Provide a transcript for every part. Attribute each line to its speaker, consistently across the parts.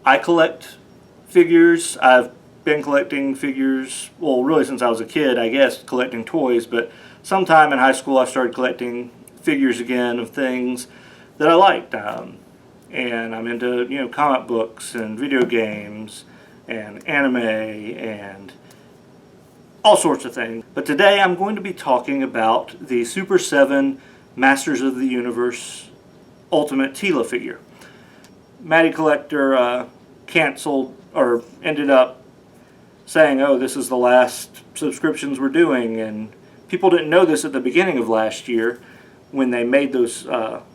Speaker 1: I collect figures. I've been collecting figures, well, really since I was a kid, I guess, collecting toys, but sometime in high school I started collecting figures again of things that I liked. And I'm into, you know, comic books and video games and anime and all sorts of things. But today I'm going to be talking about the Super 7 Masters of the Universe Ultimate Teela figure. Matty Collector canceled, or ended up saying, oh, this is the last subscriptions we're doing, and people didn't know this at the beginning of last year when they made those,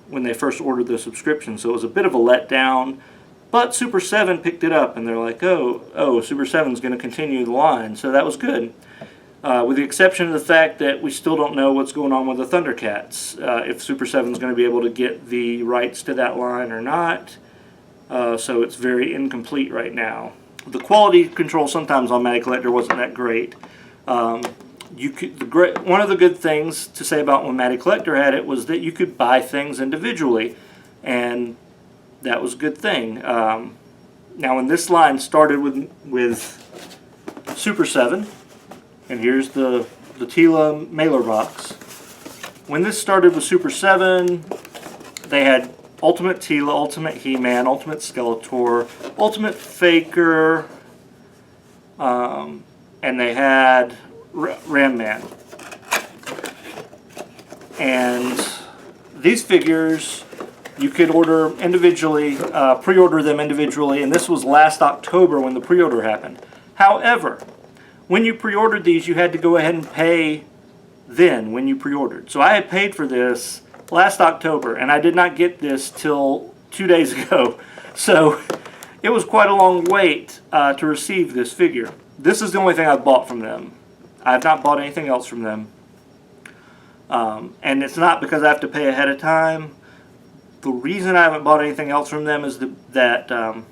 Speaker 1: when they first ordered the subscription, so it was a bit of a letdown. But Super 7 picked it up, and they're like, oh, Super 7's going to continue the line, so that was good. With the exception of the fact that we still don't know what's going on with the Thundercats, if Super 7's going to be able to get the rights to that line or not, so it's very incomplete right now. The quality control sometimes on Matty Collector wasn't that great. One of the good things to say about when Matty Collector had it was that you could buy things individually, and that was a good thing. Now when this line started with Super 7, and here's the Teela mailer box. When this started with Super 7, they had Ultimate Teela, Ultimate He-Man, Ultimate Skeletor, Ultimate Faker, and they had Ram Man. And these figures you could order individually, pre-order them individually, and this was last October when the pre-order happened. However, when you pre-ordered these, you had to go ahead and pay then when you pre-ordered. So I had paid for this last October, and I did not get this till 2 days ago. So it was quite a long wait to receive this figure. This is the only thing I've bought from them. I have not bought anything else from them. And it's not because I have to pay ahead of time. The reason I haven't bought anything else from them is that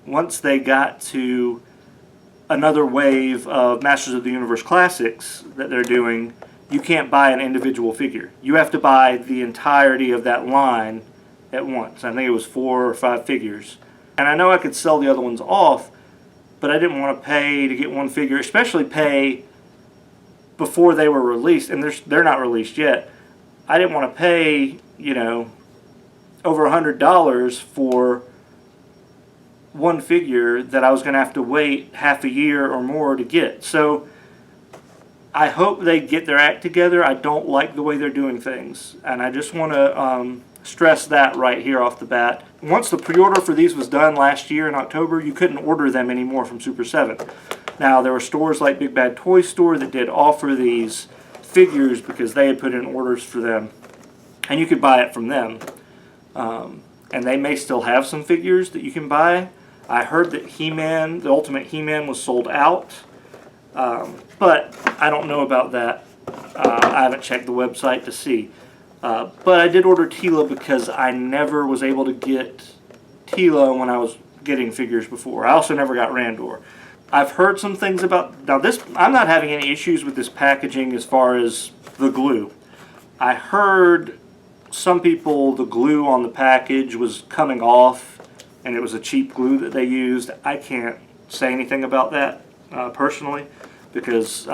Speaker 1: once they got to another wave of Masters of the Universe Classics that they're doing, you can't buy an individual figure. You have to buy the entirety of that line at once. I think it was 4 or 5 figures. And I know I could sell the other ones off, but I didn't want to pay to get one figure, especially pay before they were released, and they're not released yet. I didn't want to pay, you know, over $100 for one figure that I was going to have to wait half a year or more to get. So I hope they get their act together. I don't like the way they're doing things, and I just want to stress that right here off the bat. Once the pre-order for these was done last year in October, you couldn't order them anymore from Super 7. Now there were stores like Big Bad Toy Store that did offer these figures because they had put in orders for them, and you could buy it from them. And they may still have some figures that you can buy. I heard that He-Man, the Ultimate He-Man, was sold out, but I don't know about that. I haven't checked the website to see. But I did order Teela because I never was able to get Teela when I was getting figures before. I also never got Randor. I've heard some things about, now this, I'm not having any issues with this packaging as far as the glue. I heard some people, the glue on the package was coming off, and it was a cheap glue that they used. I can't say anything about that personally, because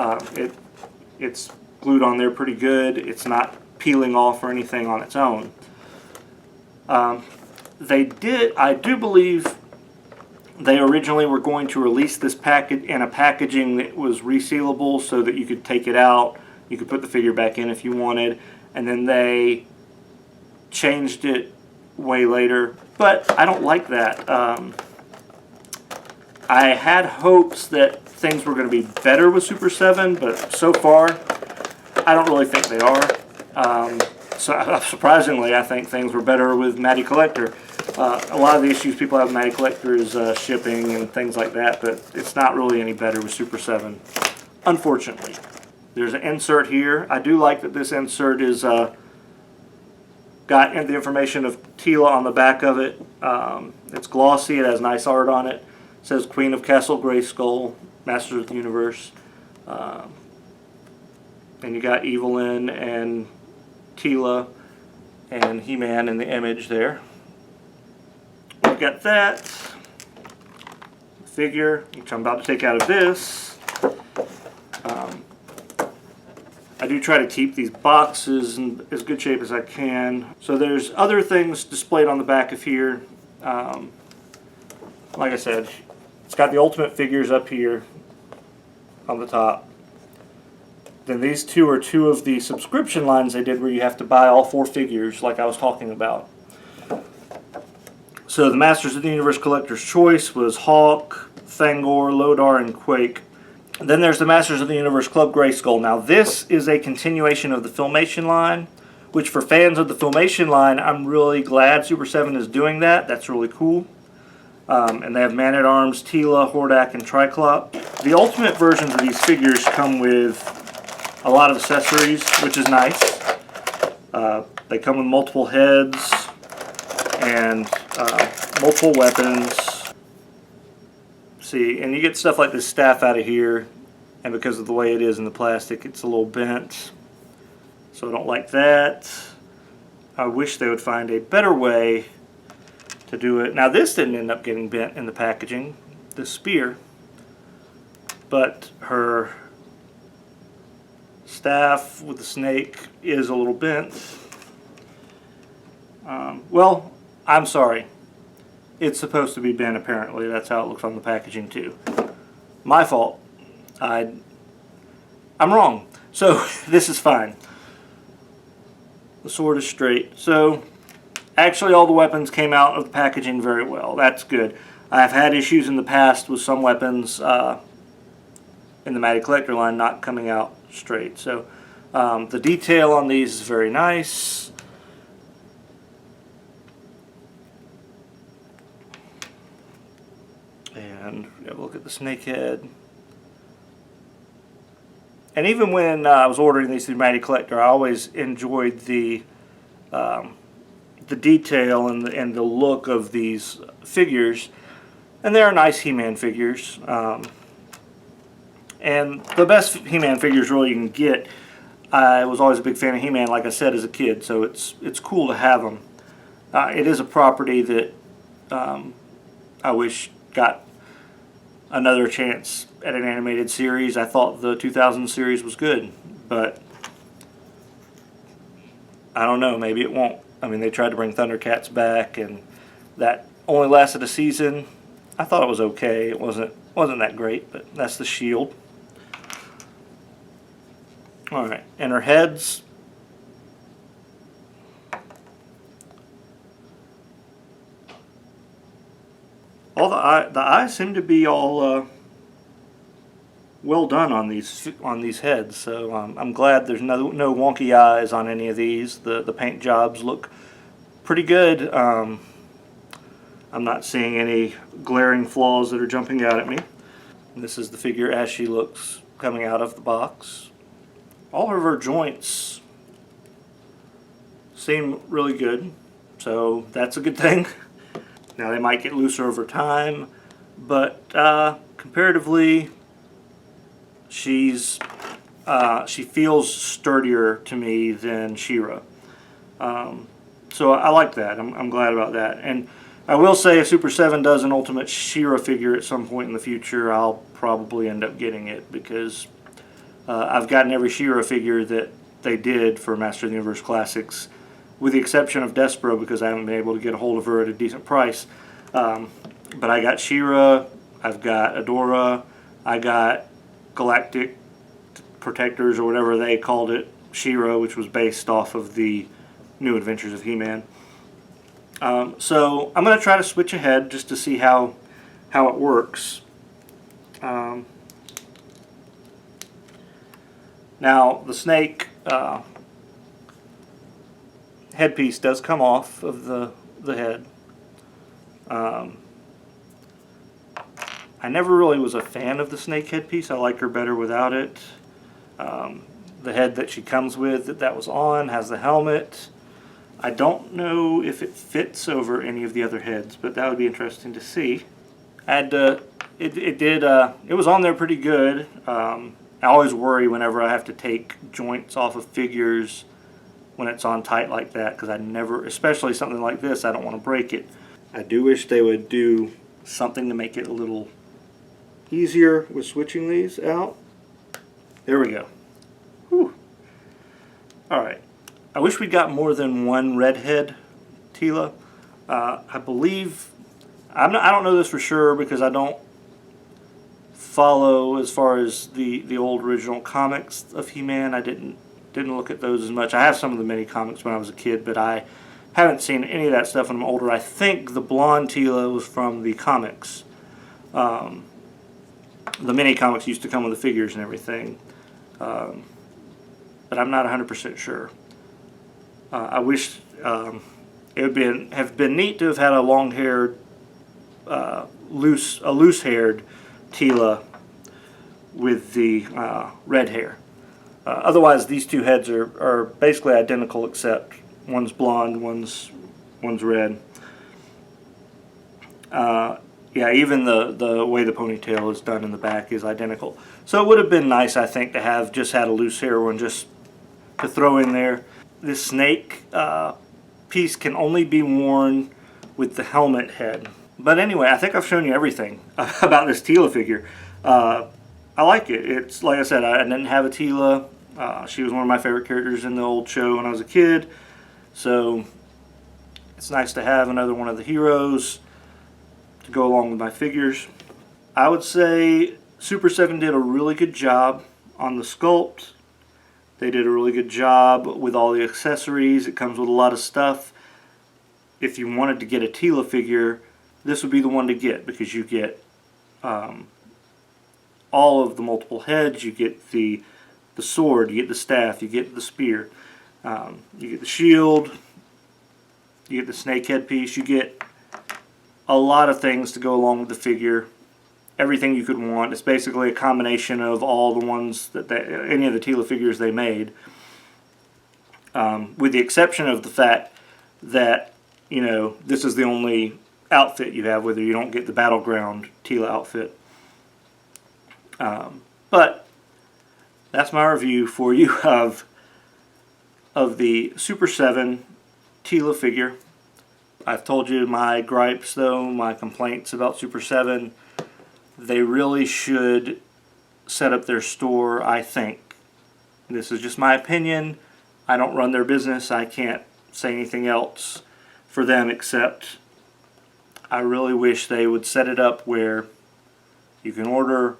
Speaker 1: it's glued on there pretty good. It's not peeling off or anything on its own. I do believe they originally were going to release this package in a packaging that was resealable so that you could take it out, you could put the figure back in if you wanted, and then they changed it way later, but I don't like that. I had hopes that things were going to be better with Super 7, but so far I don't really think they are. Surprisingly, I think things were better with Matty Collector. A lot of the issues people have with Matty Collector is shipping and things like that, but it's not really any better with Super 7, unfortunately. There's an insert here. I do like that this insert is got the information of Teela on the back of it. It's glossy. It has nice art on it. It says Queen of Castle Grayskull, Masters of the Universe. And you got Evelyn and Teela and He-Man in the image there. We've got that. figure, which I'm about to take out of this. I do try to keep these boxes in as good shape as I can. So there's other things displayed on the back of here. Like I said, it's got the Ultimate figures up here on the top. Then these two are two of the subscription lines they did where you have to buy all 4 figures like I was talking about. So the Masters of the Universe Collector's Choice was Hawk, Thangor, Lodar, and Quake. And then there's the Masters of the Universe Club Grayskull. Now this is a continuation of the Filmation line, which for fans of the Filmation line, I'm really glad Super 7 is doing that. That's really cool. And they have Man-at-Arms, Teela, Hordak, and Triclop. The Ultimate versions of these figures come with a lot of accessories, which is nice. They come with multiple heads and multiple weapons. See, and you get stuff like this staff out of here, and because of the way it is in the plastic, it's a little bent. So I don't like that. I wish they would find a better way to do it. Now this didn't end up getting bent in the packaging, the spear, but her staff with the snake is a little bent. Well, I'm sorry. It's supposed to be bent apparently. That's how it looks on the packaging too. My fault. I'm wrong. So this is fine. The sword is straight. So actually all the weapons came out of the packaging very well. That's good. I've had issues in the past with some weapons in the Matty Collector line not coming out straight. So the detail on these is very nice. And we have a look at the snake head. And even when I was ordering these through Matty Collector, I always enjoyed the detail and the look of these figures. And they are nice He-Man figures. And the best He-Man figures really you can get. I was always a big fan of He-Man, like I said, as a kid, so it's cool to have them. It is a property that I wish got another chance at an animated series. I thought the 2000 series was good, but I don't know, maybe it won't. I mean, they tried to bring Thundercats back, and that only lasted a season. I thought it was okay. It wasn't that great, but that's the Shield. Alright, and her heads. All the eyes seem to be all well done on these heads. So I'm glad there's no wonky eyes on any of these. The paint jobs look pretty good. I'm not seeing any glaring flaws that are jumping out at me. And this is the figure as she looks coming out of the box. All of her joints seem really good, so that's a good thing. Now they might get looser over time, but comparatively, she feels sturdier to me than She-Ra. So I like that. I'm glad about that. And I will say, if Super 7 does an Ultimate She-Ra figure at some point in the future, I'll probably end up getting it, because I've gotten every She-Ra figure that they did for Master of the Universe Classics, with the exception of Despero, because I haven't been able to get a hold of her at a decent price. But I got She-Ra, I've got Adora, I got Galactic Protectors, or whatever they called it, She-Ra, which was based off of the New Adventures of He-Man. So I'm going to try to switch ahead just to see how it works. Now the snake headpiece does come off of the head. I never really was a fan of the snake headpiece. I like her better without it. The head that she comes with, that was on, has the helmet. I don't know if it fits over any of the other heads, but that would be interesting to see. It was on there pretty good. I always worry whenever I have to take joints off of figures when it's on tight like that, because I never, especially something like this, I don't want to break it. I do wish they would do something to make it a little easier with switching these out. There we go. Whew. Alright. I wish we got more than one redhead Teela. I believe, I don't know this for sure because I don't follow as far as the old original comics of He-Man. I didn't look at those as much. I have some of the mini comics when I was a kid, but I haven't seen any of that stuff when I'm older. I think the blonde Teela was from the comics. The mini comics used to come with the figures and everything, but I'm not 100% sure. I wish it would have been neat to have had a long-haired, loose-haired Teela with the red hair. Otherwise, these two heads are basically identical, except one's blonde, one's red. Yeah, even the way the ponytail is done in the back is identical. So it would have been nice, I think, to have just had a loose hair one just to throw in there. This snake piece can only be worn with the helmet head. But anyway, I think I've shown you everything about this Teela figure. I like it. It's like I said, I didn't have a Teela. She was one of my favorite characters in the old show when I was a kid. So it's nice to have another one of the heroes to go along with my figures. I would say Super 7 did a really good job on the sculpt. They did a really good job with all the accessories. It comes with a lot of stuff. If you wanted to get a Teela figure, this would be the one to get because you get all of the multiple heads. You get the sword, you get the staff, you get the spear, you get the shield, you get the snake head piece, you get a lot of things to go along with the figure. Everything you could want. It's basically a combination of all the ones that any of the Teela figures they made, with the exception of the fact that, you know, this is the only outfit you have, whether you don't get the Battleground Teela outfit. But that's my review for you of the Super 7 Teela figure. I've told you my gripes, though, my complaints about Super 7. They really should set up their store, I think. This is just my opinion. I don't run their business. I can't say anything else for them except I really wish they would set it up where you can order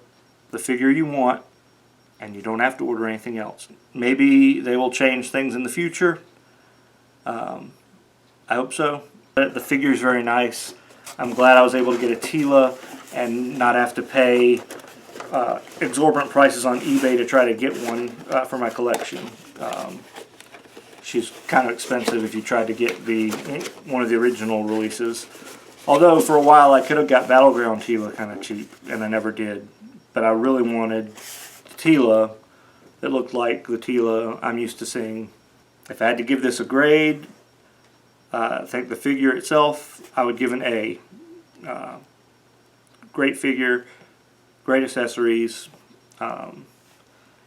Speaker 1: the figure you want and you don't have to order anything else. Maybe they will change things in the future. I hope so. The figure is very nice. I'm glad I was able to get a Teela and not have to pay exorbitant prices on eBay to try to get one for my collection. She's kind of expensive if you tried to get one of the original releases. Although for a while I could have got Battleground Teela kind of cheap, and I never did. But I really wanted Teela that looked like the Teela I'm used to seeing. If I had to give this a grade, I think the figure itself, I would give an A. Great figure, great accessories, and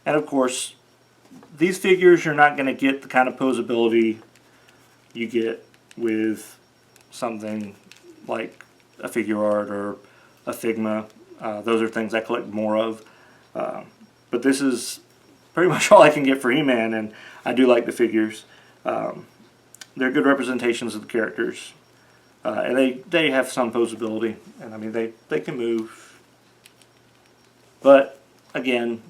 Speaker 1: of course, these figures you're not going to get the kind of posability you get with something like a figure art or a Figma. Those are things I collect more of. But this is pretty much all I can get for He-Man, and I do like the figures. They're good representations of the characters. And they have some posability, and I mean they can move. But again,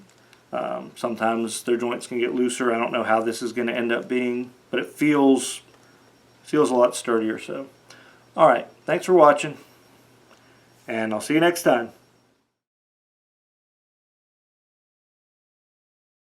Speaker 1: sometimes their joints can get looser. I don't know how this is going to end up being, but it feels a lot sturdier. So, all right, thanks for watching, and I'll see you next time.